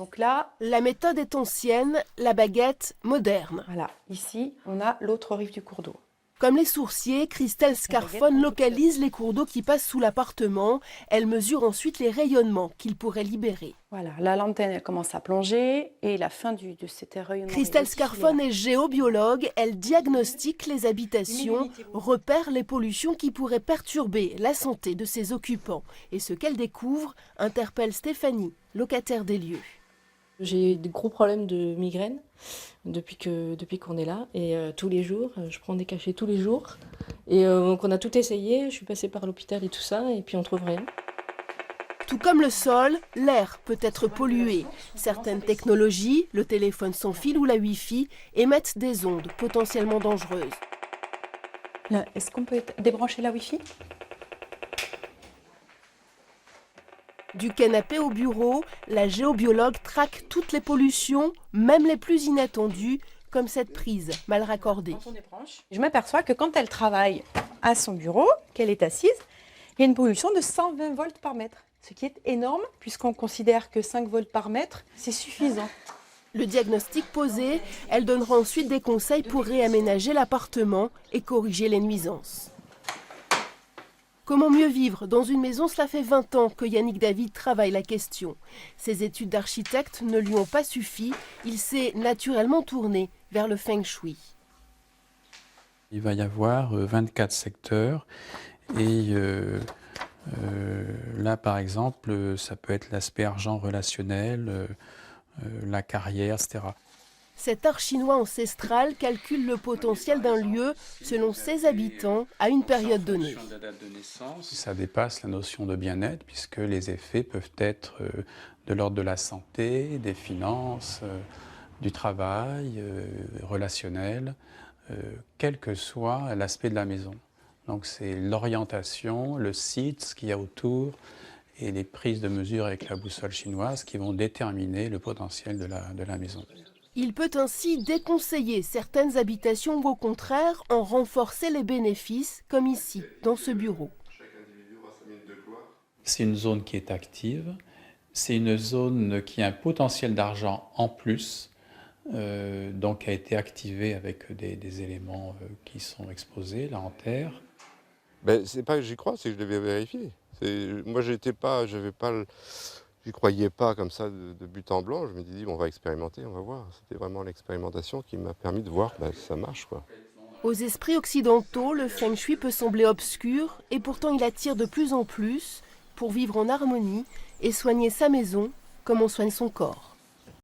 Donc là, La méthode est ancienne, la baguette moderne. voilà, ici, on a l'autre rive du cours d'eau. Comme les sourciers, Christelle Scarfone localise les cours d'eau qui passent sous l'appartement. Elle mesure ensuite les rayonnements qu'ils pourraient libérer. Voilà, la lanterne elle commence à plonger et la fin de cet rayonnement. Christelle Scarfone est géobiologue. Elle diagnostique les habitations, repère les pollutions qui pourraient perturber la santé de ses occupants. Et ce qu'elle découvre interpelle Stéphanie, locataire des lieux. J'ai des gros problèmes de migraine depuis qu'on est là et tous les jours, je prends des cachets tous les jours et donc on a tout essayé, je suis passée par l'hôpital et tout ça et puis on trouve rien. Tout comme le sol, l'air peut être pollué. Certaines technologies, le téléphone sans fil ou la Wi-Fi, émettent des ondes potentiellement dangereuses. Est-ce qu'on peut débrancher la Wi-Fi ? Du canapé au bureau, la géobiologue traque toutes les pollutions, même les plus inattendues, comme cette prise mal raccordée. Je m'aperçois que quand elle travaille à son bureau, qu'elle est assise, il y a une pollution de 120 volts par mètre. Ce qui est énorme, puisqu'on considère que 5 volts par mètre, c'est suffisant. Le diagnostic posé, elle donnera ensuite des conseils pour réaménager l'appartement et corriger les nuisances. Comment mieux vivre dans une maison? Cela fait 20 ans que Yannick David travaille la question. Ses études d'architecte ne lui ont pas suffi. Il s'est naturellement tourné vers le feng shui. Il va y avoir 24 secteurs et là, par exemple, ça peut être l'aspect argent relationnel, la carrière, etc. Cet art chinois ancestral calcule le potentiel d'un lieu selon ses habitants à une période donnée. Ça dépasse la notion de bien-être puisque les effets peuvent être de l'ordre de la santé, des finances, du travail, relationnel, quel que soit l'aspect de la maison. Donc c'est l'orientation, le site, ce qu'il y a autour et les prises de mesure avec la boussole chinoise qui vont déterminer le potentiel de la maison. Il peut ainsi déconseiller certaines habitations ou au contraire en renforcer les bénéfices, comme ici, dans ce bureau. C'est une zone qui est active, c'est une zone qui a un potentiel d'argent en plus, donc a été activée avec des éléments qui sont exposés là en terre. Ben, c'est pas que j'y crois, c'est que je devais vérifier. Moi, j'y croyais pas comme ça de but en blanc. Je me dis, bon, on va expérimenter, on va voir. C'était vraiment l'expérimentation qui m'a permis de voir que ça marche, quoi. Aux esprits occidentaux, le feng shui peut sembler obscur et pourtant il attire de plus en plus pour vivre en harmonie et soigner sa maison comme on soigne son corps.